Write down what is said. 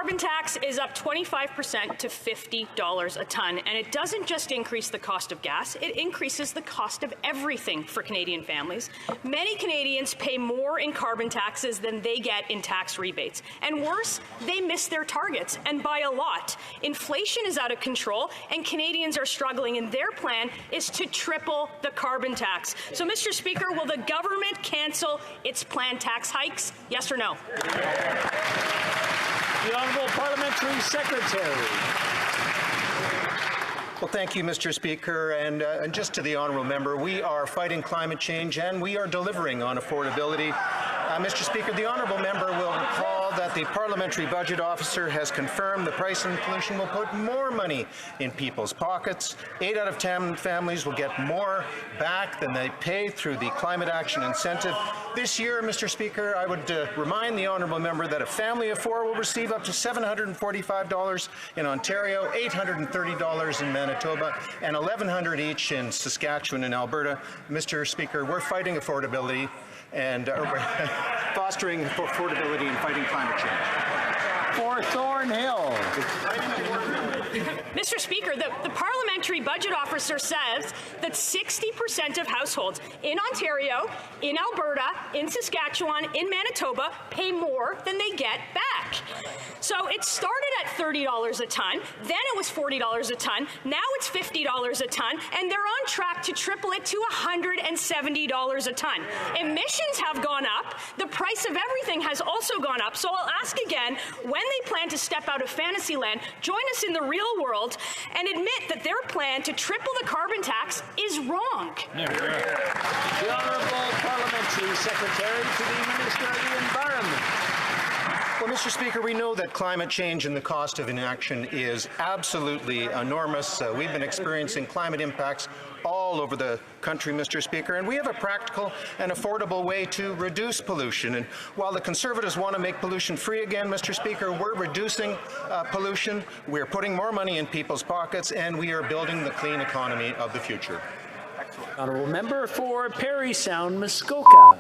carbon tax is up 25% to $50 a ton, and it doesn't just increase the cost of gas, it increases the cost of everything for Canadian families. Many Canadians pay more in carbon taxes than they get in tax rebates. And worse, they miss their targets, and by a lot. Inflation is out of control, and Canadians are struggling, and their plan is to triple the carbon tax. So, Mr. Speaker, will the government cancel its planned tax hikes? Yes or no? The Honourable Parliamentary Secretary. Well, thank you, Mr. Speaker. And just to the honourable member, we are fighting climate change and we are delivering on affordability. Mr. Speaker, the honourable member will recall that the Parliamentary Budget Officer has confirmed the price of pollution will put more money in people's pockets. 8 out of 10 families will get more back than they pay through the Climate Action Incentive. This year, Mr. Speaker, I would remind the honourable member that a family of 4 will receive up to $745 in Ontario, $830 in Manitoba, and $1,100 each in Saskatchewan and Alberta. Mr. Speaker, we're fighting affordability and fostering affordability and fighting climate change. For Thornhill. Mr. Speaker, the Parliamentary Budget Officer says that 60% of households in Ontario, in Alberta, in Saskatchewan, in Manitoba pay more than they get back. So it started at $30 a ton, then it was $40 a ton, now it's $50 a ton, and they're on track to triple it to $170 a ton. Emissions have gone up, the price of everything has also gone up, so I'll ask again, when they plan to step out of Fantasyland, join us in the real world and admit that their plan to triple the carbon tax is wrong. The Honourable Parliamentary Secretary to the Minister of the Environment. Well, Mr. Speaker, we know that climate change and the cost of inaction is absolutely enormous. We've been experiencing climate impacts all over the country, Mr. Speaker, and we have a practical and affordable way to reduce pollution. And while the Conservatives want to make pollution free again, Mr. Speaker, we're reducing pollution, we're putting more money in people's pockets, and we are building the clean economy of the future. Honourable Member for Parry Sound, Muskoka.